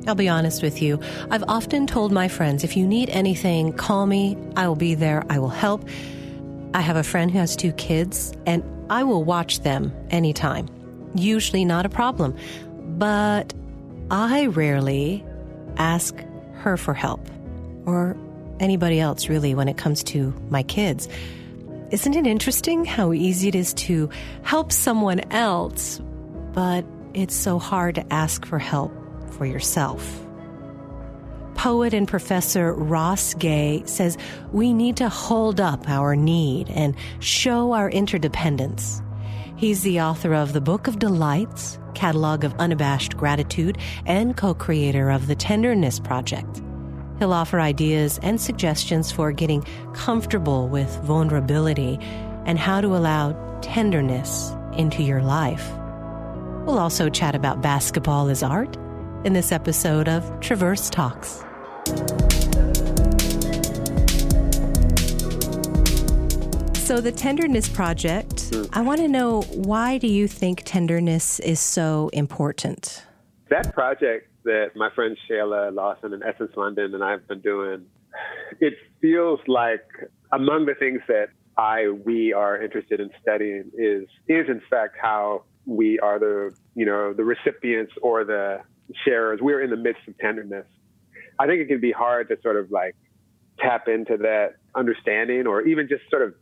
I'll be honest with you. I've often told my friends, if you need anything, call me. I will be there. I will help. I have a friend who has 2 kids, and I will watch them anytime. Usually not a problem. But I rarely ask her for help, or anybody else really, when it comes to my kids. Isn't it interesting how easy it is to help someone else, but it's so hard to ask for help for yourself? Poet and professor Ross Gay says we need to hold up our need and show our interdependence. He's the author of The Book of Delights, Catalog of Unabashed Gratitude, and co-creator of the Tenderness Project. He'll offer ideas and suggestions for getting comfortable with vulnerability and how to allow tenderness into your life. We'll also chat about basketball as art in this episode of Traverse Talks. So the Tenderness Project, I want to know, why do you think tenderness is so important? That project that my friend Shayla Lawson in Essence London and I have been doing, it feels like among the things that we are interested in studying is in fact how we are the recipients or the sharers. We're in the midst of tenderness. I think it can be hard to sort of like tap into that understanding, or even just sort of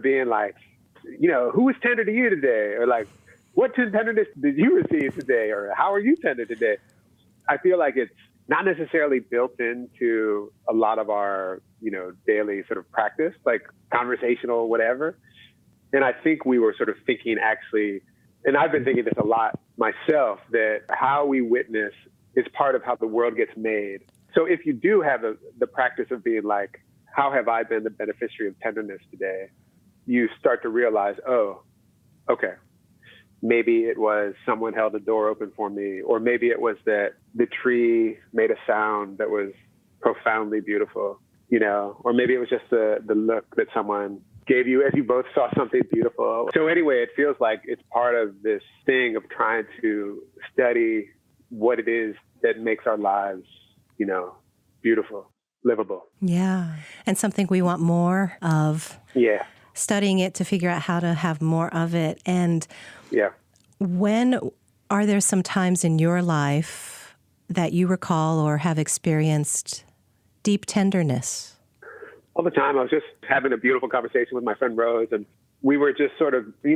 being like, who was tender to you today? Or like, what tenderness did you receive today? Or how are you tender today? I feel like it's not necessarily built into a lot of our, daily sort of practice, like conversational, whatever. And I think we were sort of thinking actually, and I've been thinking this a lot myself, that how we witness is part of how the world gets made. So if you do have the practice of being like, how have I been the beneficiary of tenderness today? You start to realize, oh, okay, maybe it was someone held the door open for me, or maybe it was that the tree made a sound that was profoundly beautiful, or maybe it was just the look that someone gave you as you both saw something beautiful. So anyway, it feels like it's part of this thing of trying to study what it is that makes our lives, beautiful, livable. Yeah. And something we want more of. Yeah. Studying it to figure out how to have more of it. And yeah. When are there some times in your life that you recall or have experienced deep tenderness? All the time. I was just having a beautiful conversation with my friend Rose, and we were just sort of, we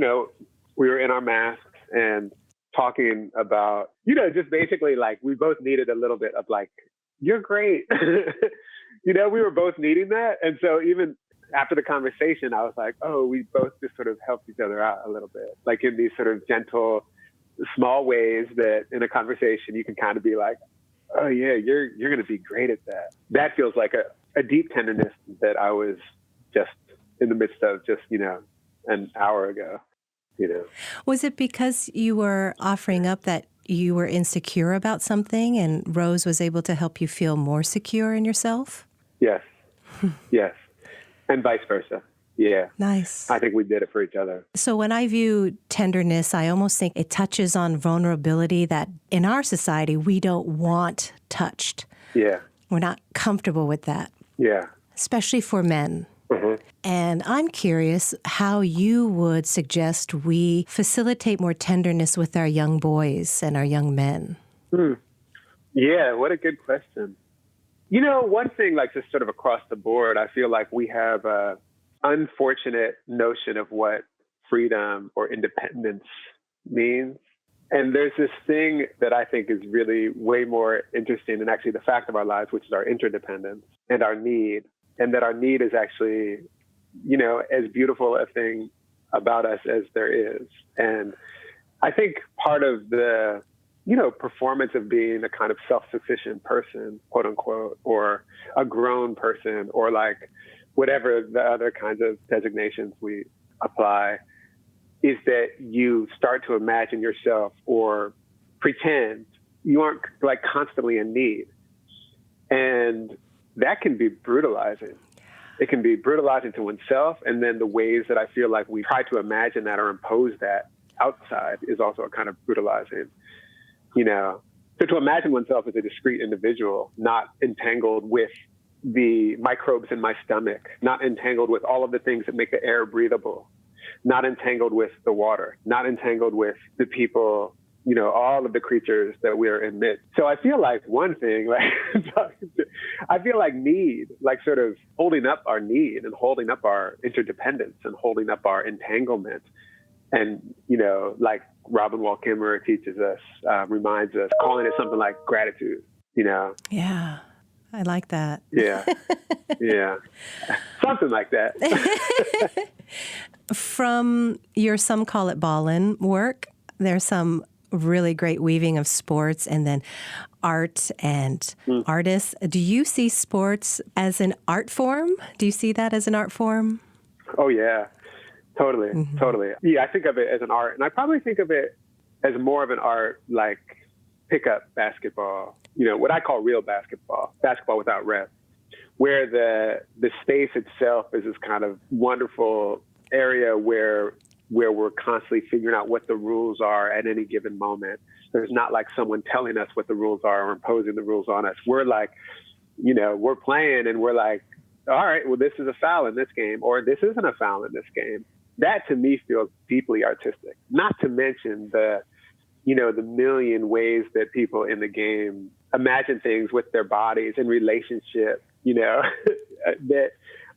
were in our masks and talking about, just basically like we both needed a little bit of like, you're great. We were both needing that. And so even after the conversation, I was like, oh, we both just sort of helped each other out a little bit, like in these sort of gentle, small ways that in a conversation you can kind of be like, oh yeah, you're going to be great at that. That feels like a deep tenderness that I was just in the midst of just, an hour ago, Was it because you were offering up that you were insecure about something and Rose was able to help you feel more secure in yourself? Yes. Yes. And vice versa. Yeah. Nice. I think we did it for each other. So when I view tenderness, I almost think it touches on vulnerability that in our society we don't want touched. Yeah. We're not comfortable with that. Yeah. Especially for men. Mm-hmm. And I'm curious how you would suggest we facilitate more tenderness with our young boys and our young men. Yeah, what a good question. One thing, like just sort of across the board, I feel like we have a unfortunate notion of what freedom or independence means. And there's this thing that I think is really way more interesting than actually the fact of our lives, which is our interdependence and our need. And that our need is actually, as beautiful a thing about us as there is. And I think part of the, performance of being a kind of self-sufficient person, quote unquote, or a grown person, or like whatever the other kinds of designations we apply, is that you start to imagine yourself or pretend you aren't like constantly in need. And that can be brutalizing. It can be brutalizing to oneself. And then the ways that I feel like we try to imagine that or impose that outside is also a kind of brutalizing, So to imagine oneself as a discrete individual, not entangled with the microbes in my stomach, not entangled with all of the things that make the air breathable, not entangled with the water, not entangled with the people, all of the creatures that we're amidst. So I feel like one thing, I feel like need, like sort of holding up our need and holding up our interdependence and holding up our entanglement. And, like Robin Wall Kimmerer teaches us, reminds us, calling it something like gratitude, Yeah, I like that. Yeah. Yeah. Something like that. From your Some Call It Ballin' work, there's some really great weaving of sports and then art and artists. Do you see sports as an art form? Do you see that as an art form? Oh, yeah. Totally. Mm-hmm. Totally. Yeah, I think of it as an art. And I probably think of it as more of an art like pickup basketball, what I call real basketball without refs, where the space itself is this kind of wonderful area where we're constantly figuring out what the rules are at any given moment. There's not like someone telling us what the rules are or imposing the rules on us. We're like, we're playing and we're like, all right, well, this is a foul in this game, or this isn't a foul in this game. That to me feels deeply artistic, not to mention the million ways that people in the game imagine things with their bodies in relationship, that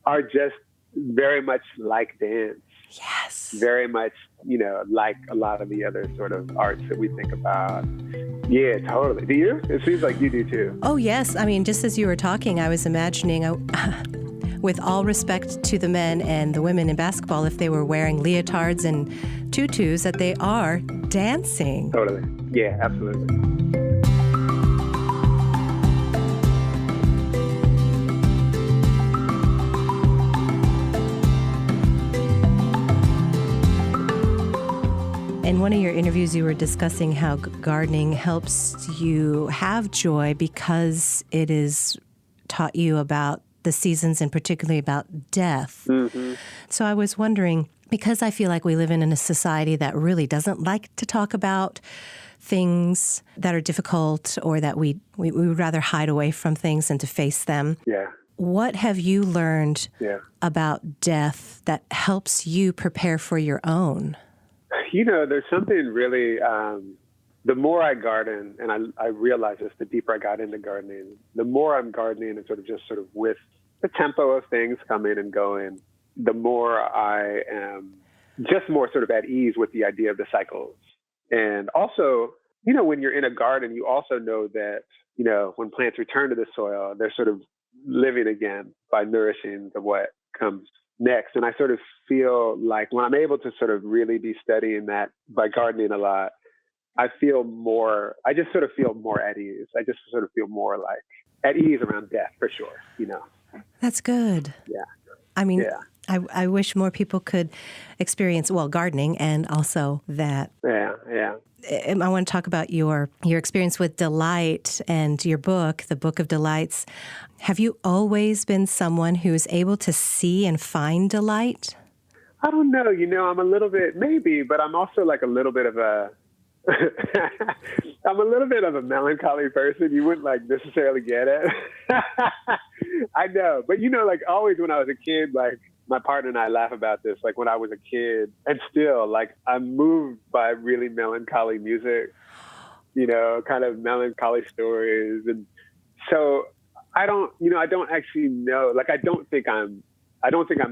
are just very much like dance. Yes. Very much, like a lot of the other sort of arts that we think about. Yeah, totally. Do you? It seems like you do too. Oh, yes. I mean, just as you were talking, I was imagining, with all respect to the men and the women in basketball, if they were wearing leotards and tutus, that they are dancing. Totally. Yeah, absolutely. In one of your interviews, you were discussing how gardening helps you have joy because it is taught you about the seasons and particularly about death. Mm-hmm. So I was wondering, because I feel like we live in a society that really doesn't like to talk about things that are difficult or that we would rather hide away from things than to face them. Yeah. What have you learned about death that helps you prepare for your own? There's something really, the more I garden, and I realize this, the deeper I got into gardening, the more I'm gardening and sort of with the tempo of things coming and going, the more I am just more sort of at ease with the idea of the cycles. And also, when you're in a garden, you also know that, when plants return to the soil, they're sort of living again by nourishing the what comes next. And I sort of feel like when I'm able to sort of really be studying that by gardening a lot, I just sort of feel more at ease. I just sort of feel more like at ease around death for sure, That's good. Yeah. I mean, I wish more people could experience, gardening and also that. Yeah. I want to talk about your experience with delight and your book, The Book of Delights. Have you always been someone who is able to see and find delight? I don't know. I'm a little bit, maybe, but I'm also like a little bit of a, I'm a little bit of a melancholy person. You wouldn't like necessarily get it. I know. But like always when I was a kid, like my partner and I laugh about this, like when I was a kid and still like I'm moved by really melancholy music, kind of melancholy stories. And so I don't actually know, like I don't think I'm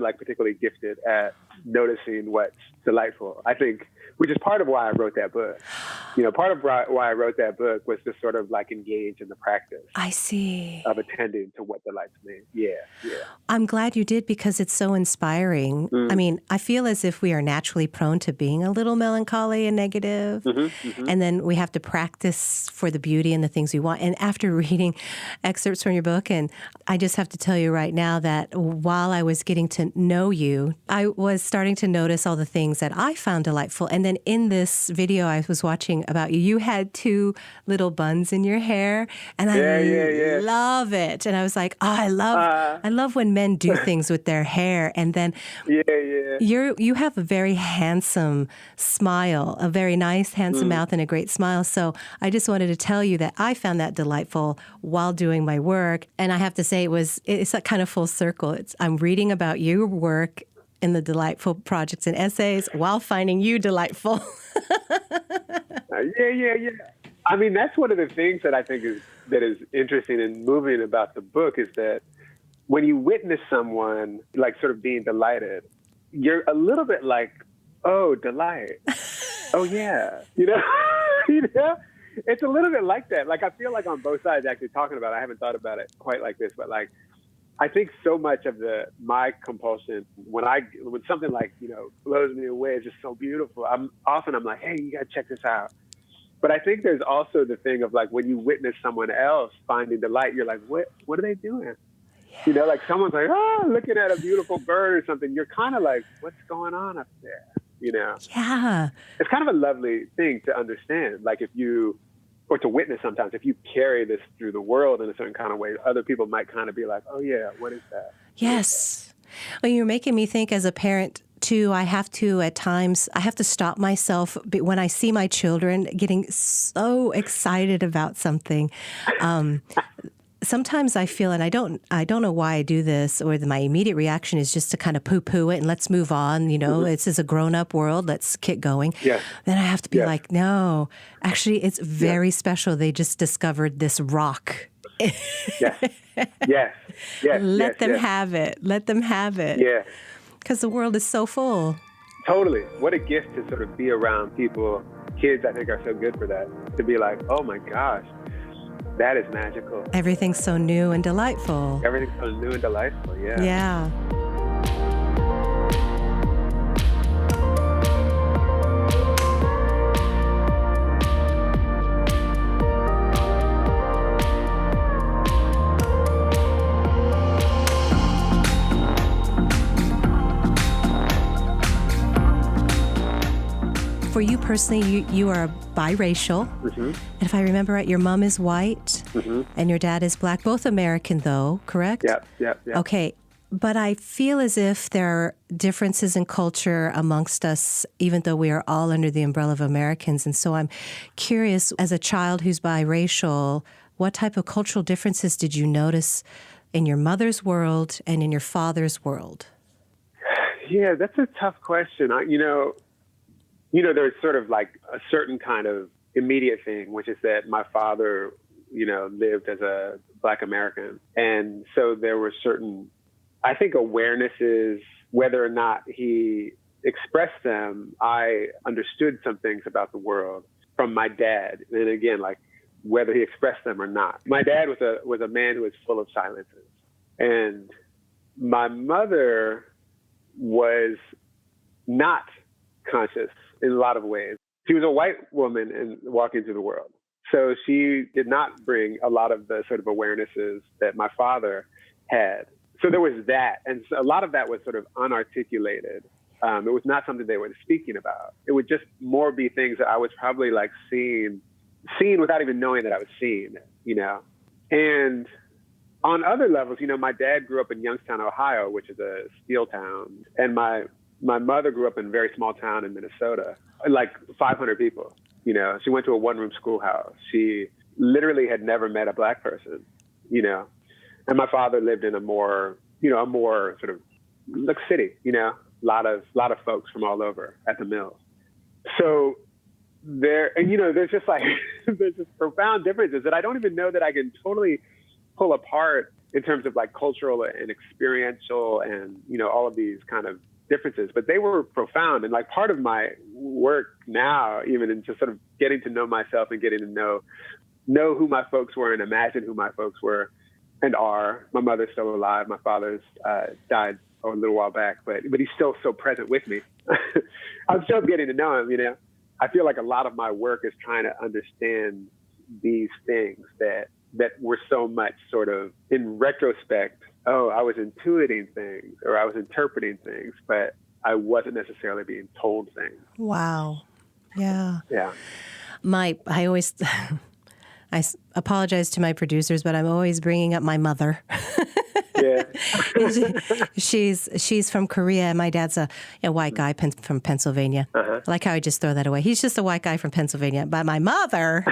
like particularly gifted at noticing what's delightful. I think, which is part of why I wrote that book. Part of why I wrote that book was to sort of like engage in the practice. I see. Of attending to what delights me. Yeah. I'm glad you did because it's so inspiring. Mm. I mean, I feel as if we are naturally prone to being a little melancholy and negative. Mm-hmm, mm-hmm. And then we have to practice for the beauty and the things we want. And after reading excerpts from your book, and I just have to tell you right now that while I was getting to know you, I was starting to notice all the things that I found delightful. And then in this video I was watching about you. You had two little buns in your hair, and I love it. And I was like, oh, I love when men do things with their hair. And then you have a very handsome smile, a very nice, handsome mouth, and a great smile. So I just wanted to tell you that I found that delightful while doing my work. And I have to say, it's a kind of full circle. I'm reading about your work in the delightful projects and essays while finding you delightful. Yeah. I mean, that's one of the things that I think is interesting and moving about the book is that when you witness someone like sort of being delighted, you're a little bit like, oh, delight. Oh, yeah. You know? It's a little bit like that. Like, I feel like on both sides actually talking about it, I haven't thought about it quite like this, but like, I think so much of my compulsion when something like, blows me away, is just so beautiful. I'm like, hey, you gotta check this out. But I think there's also the thing of like, when you witness someone else finding delight, you're like, what are they doing? Yeah. Like someone's like, looking at a beautiful bird or something. You're kind of like, what's going on up there? Yeah. It's kind of a lovely thing to understand. Like or to witness sometimes, if you carry this through the world in a certain kind of way, other people might kind of be like, oh yeah, what is that? Yes. Well, you're making me think as a parent too, at times, I have to stop myself when I see my children getting so excited about something. Sometimes I feel, and I don't know why I do this, or my immediate reaction is just to kind of poo-poo it and let's move on. This is a grown-up world. Let's get going. Yeah. Then I have to be like, no, actually, it's very special. They just discovered this rock. Yes. Let them have it. Let them have it. Yeah. Because the world is so full. Totally. What a gift to sort of be around people. Kids, I think, are so good for that. To be like, oh my gosh. That is magical. Everything's so new and delightful. Everything's so new and delightful, yeah. Yeah. For you personally, you are biracial. Mm-hmm. And if I remember right, your mom is white and your dad is black. Both American, though, correct? Yep. Okay. But I feel as if there are differences in culture amongst us, even though we are all under the umbrella of Americans. And so I'm curious, as a child who's biracial, what type of cultural differences did you notice in your mother's world and in your father's world? Yeah, that's a tough question. There's sort of like a certain kind of immediate thing, which is that my father, lived as a Black American. And so there were certain, I think, awarenesses, whether or not he expressed them, I understood some things about the world from my dad. And again, like whether he expressed them or not. My dad was a man who was full of silences. And my mother was not conscious in a lot of ways. She was a white woman and walking through the world. So she did not bring a lot of the sort of awarenesses that my father had. So there was that. And so a lot of that was sort of unarticulated. It was not something they were speaking about. It would just more be things that I was probably like seeing without even knowing that I was seeing, And on other levels, my dad grew up in Youngstown, Ohio, which is a steel town. And my mother grew up in a very small town in Minnesota, like 500 people. She went to a one-room schoolhouse. She literally had never met a Black person, And my father lived in a more sort of like city, a lot of folks from all over at the mills. So there's just like, there's just profound differences that I don't even know that I can totally pull apart in terms of like cultural and experiential and, all of these kind of differences, but they were profound. And like part of my work now, even in just sort of getting to know myself and getting to know who my folks were and imagine who my folks were and are. My mother's still alive. My father's died a little while back, but he's still so present with me. I'm still getting to know him, I feel like a lot of my work is trying to understand these things that were so much sort of in retrospect, I was intuiting things or I was interpreting things, but I wasn't necessarily being told things. Wow. Yeah. Yeah. I always, apologize to my producers, but I'm always bringing up my mother. Yeah. She's from Korea, and my dad's a white guy from Pennsylvania. I like how I just throw that away. He's just a white guy from Pennsylvania. But my mother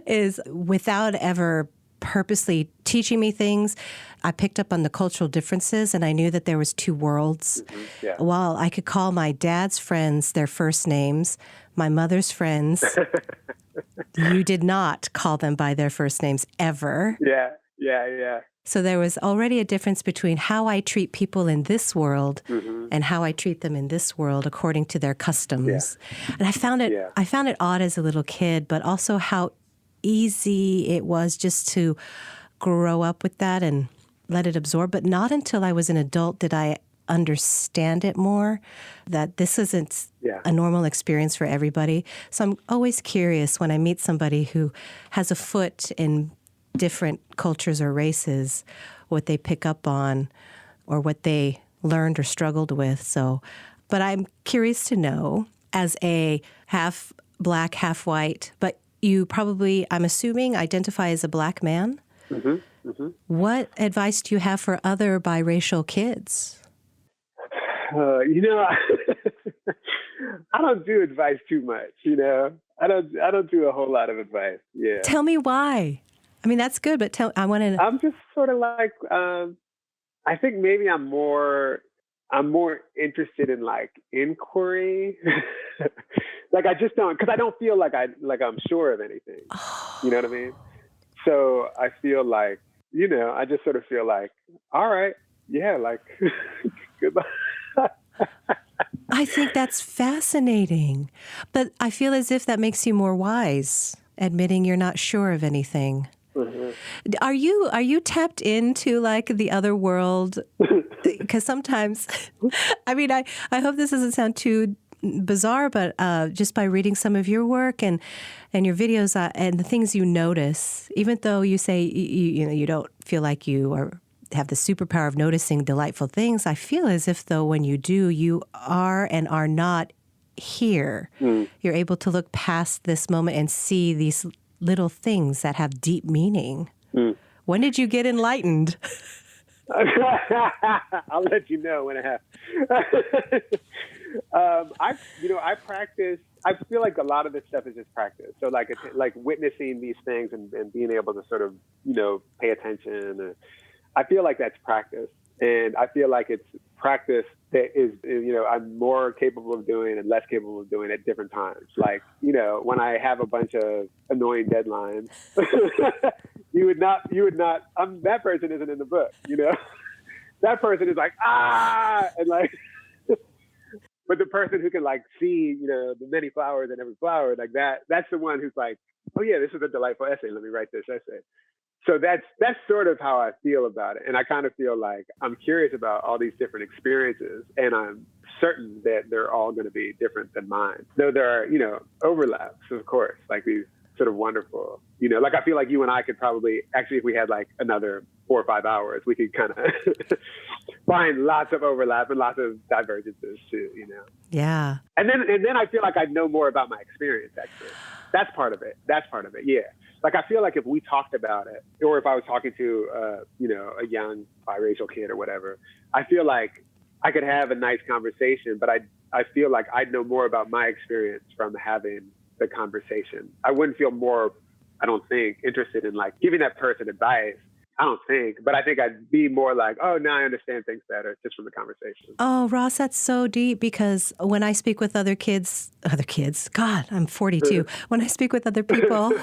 is, without ever purposely teaching me things, I picked up on the cultural differences, and I knew that there was two worlds. Yeah. While I could call my dad's friends their first names, my mother's friends, you did not call them by their first names ever. Yeah. So there was already a difference between how I treat people in this world and how I treat them in this world according to their customs. Yeah. And I found it odd as a little kid, but also how easy it was just to grow up with that and let it absorb. But not until I was an adult did I understand it more, that this isn't a normal experience for everybody. So I'm always curious when I meet somebody who has a foot in different cultures or races, what they pick up on or what they learned or struggled with. So, but I'm curious to know, as a half black, half white, but you probably, I'm assuming, identify as a black man. What advice do you have for other biracial kids? I don't do advice too much. I don't do a whole lot of advice. Yeah. Tell me why. I mean, that's good, but I want to. I'm just sort of like, I think maybe I'm more interested in like inquiry. Like I just don't, because I don't feel like I'm sure of anything. You know what I mean? So I feel like, I just sort of feel like, all right, yeah, like goodbye. I think that's fascinating, but I feel as if that makes you more wise, admitting you're not sure of anything. Are you tapped into like the other world? Because sometimes, I mean, I hope this doesn't sound too bizarre, but just by reading some of your work and your videos and the things you notice, even though you say you don't feel like you have the superpower of noticing delightful things, I feel as if though when you do, you are and are not here. You're able to look past this moment and see these little things that have deep meaning. When did you get enlightened? I'll let you know when it happens. I practice. I feel like a lot of this stuff is just practice. So like it's like witnessing these things and being able to sort of pay attention. I feel like that's practice, and I feel like it's practice that is I'm more capable of doing and less capable of doing at different times. Like when I have a bunch of annoying deadlines, you would not. That person isn't in the book. That person is like and like. But the person who can like see, the many flowers in every flower, like that's the one who's like, oh yeah, this is a delightful essay. Let me write this essay. So that's sort of how I feel about it. And I kind of feel like I'm curious about all these different experiences, and I'm certain that they're all going to be different than mine. Though there are, overlaps, of course, like these sort of wonderful, like I feel like you and I could probably, actually, if we had like another 4 or 5 hours, we could kind of find lots of overlap and lots of divergences too, Yeah. And then I feel like I'd know more about my experience, actually. That's part of it. Yeah. Like, I feel like if we talked about it, or if I was talking to, a young biracial kid or whatever, I feel like I could have a nice conversation, but I feel like I'd know more about my experience from having the conversation. I wouldn't feel more, I don't think, interested in like giving that person advice. I don't think, but I think I'd be more like, oh, now I understand things better just from the conversation. Oh, Ross, that's so deep, because when I speak with other kids, God, I'm 42. When I speak with other people,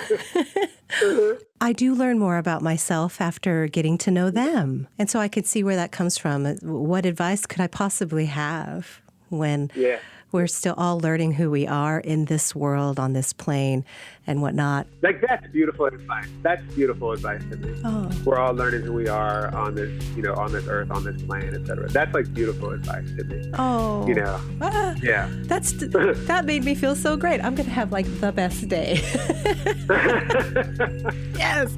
I do learn more about myself after getting to know them. And so I could see where that comes from. What advice could I possibly have when we're still all learning who we are in this world, on this plane, and whatnot? Like, that's beautiful advice. That's beautiful advice to me. Oh. We're all learning who we are on this, on this earth, on this plane, etc. That's like beautiful advice to me. Oh. Yeah. That made me feel so great. I'm going to have like the best day. Yes.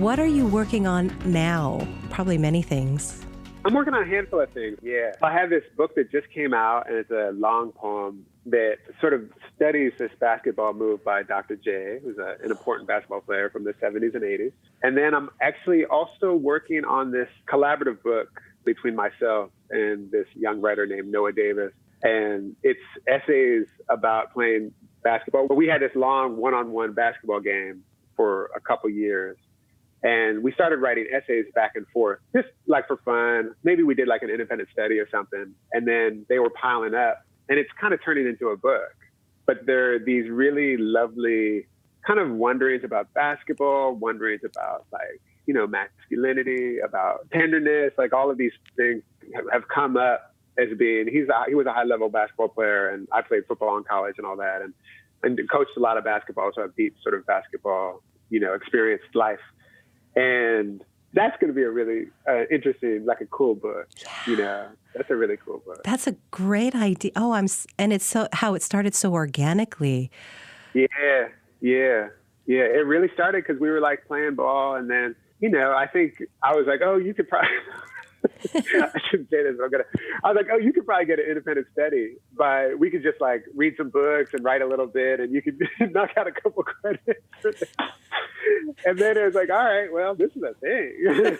what are you working on now? Probably many things. I'm working on a handful of things, yeah. I have this book that just came out, and it's a long poem that sort of studies this basketball move by Dr. J, who's an important basketball player from the 70s and 80s. And then I'm actually also working on this collaborative book between myself and this young writer named Noah Davis. And it's essays about playing basketball. We had this long one-on-one basketball game for a couple years. And we started writing essays back and forth, just like for fun. Maybe we did like an independent study or something. And then they were piling up. And it's kind of turning into a book. But there are these really lovely kind of wonderings about basketball, wonderings about like, you know, masculinity, about tenderness, like all of these things have come up as being, he was a high level basketball player, and I played football in college and all that, and coached a lot of basketball. So I have deep sort of basketball, you know, experienced life. And that's going to be a really interesting, like a cool book, you know. That's a really cool book. That's a great idea. Oh, and it's so how it started so organically. Yeah. It really started because we were like playing ball, and then, you know, I think I was like, oh, you could probably. I shouldn't say this. I was like, oh, you could probably get an independent study we could just like read some books and write a little bit, and you could knock out a couple credits. And then it was like, all right, well, this is a thing.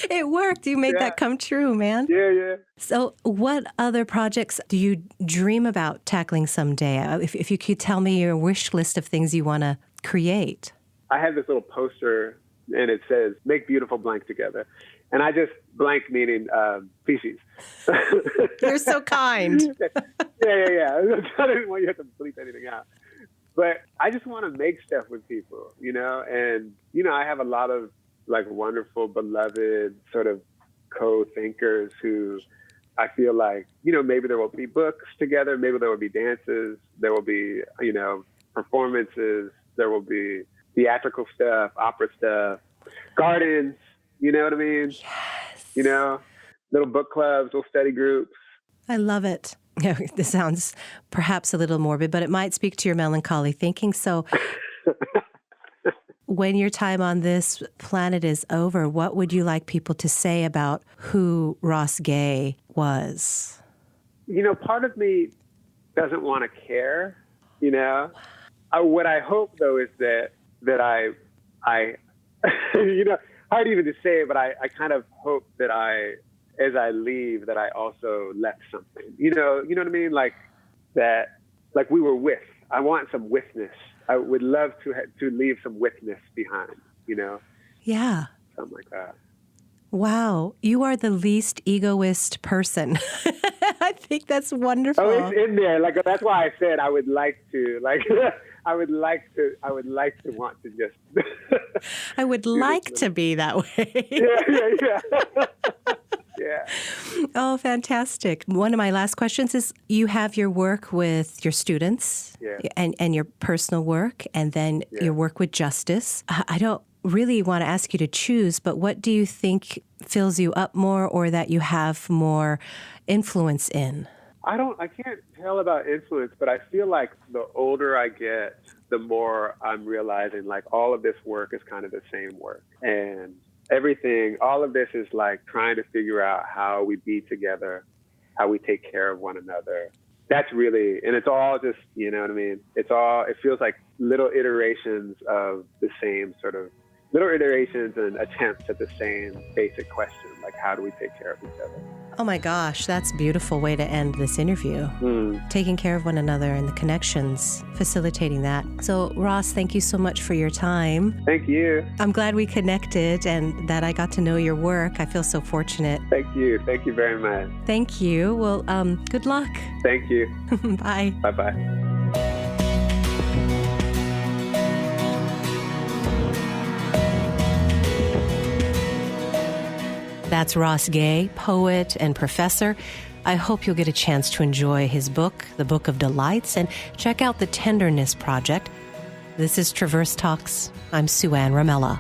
It worked. You made that come true, man. Yeah. So what other projects do you dream about tackling someday? If you could tell me your wish list of things you want to create. I have this little poster, and it says, make beautiful blank together. And I just blank meaning feces. You're so kind. Yeah. I didn't want you to have to bleep anything out. But I just want to make stuff with people, you know? And, you know, I have a lot of like wonderful, beloved sort of co-thinkers who I feel like, you know, maybe there will be books together. Maybe there will be dances. There will be, you know, performances. There will be theatrical stuff, opera stuff, gardens. You know what I mean? Yes. You know, little book clubs, little study groups. I love it. This sounds perhaps a little morbid, but it might speak to your melancholy thinking. So when your time on this planet is over, what would you like people to say about who Ross Gay was? You know, part of me doesn't want to care, you know. What I hope, though, is that I you know, hard even to say it, but I kind of hope that as I leave, that I also left something. You know what I mean? Like that, like we were with. I want some witness. I would love to leave some witness behind. You know? Yeah. Something like that. Wow, you are the least egoist person. I think that's wonderful. Oh, it's in there. Like that's why I said I would like to. Like I would like to want to just. I would like to be that way. Yeah. Yeah. Oh, fantastic. One of my last questions is you have your work with your students and your personal work, and then your work with justice. I don't really want to ask you to choose, but what do you think fills you up more or that you have more influence in? I can't tell about influence, but I feel like the older I get, the more I'm realizing like all of this work is kind of the same work. And all of this is like trying to figure out how we be together, how we take care of one another. That's really, and it's all just, you know what I mean? It feels like little iterations of the same sort of, little iterations and attempts at the same basic question, like how do we take care of each other? Oh my gosh, that's a beautiful way to end this interview. Taking care of one another and the connections, facilitating that. So Ross, thank you so much for your time. Thank you. I'm glad we connected and that I got to know your work. I feel so fortunate. Thank you. Thank you very much. Thank you. Well, good luck. Thank you. Bye. Bye-bye. That's Ross Gay, poet and professor. I hope you'll get a chance to enjoy his book, The Book of Delights, and check out the Tenderness Project. This is Traverse Talks. I'm Sueann Ramella.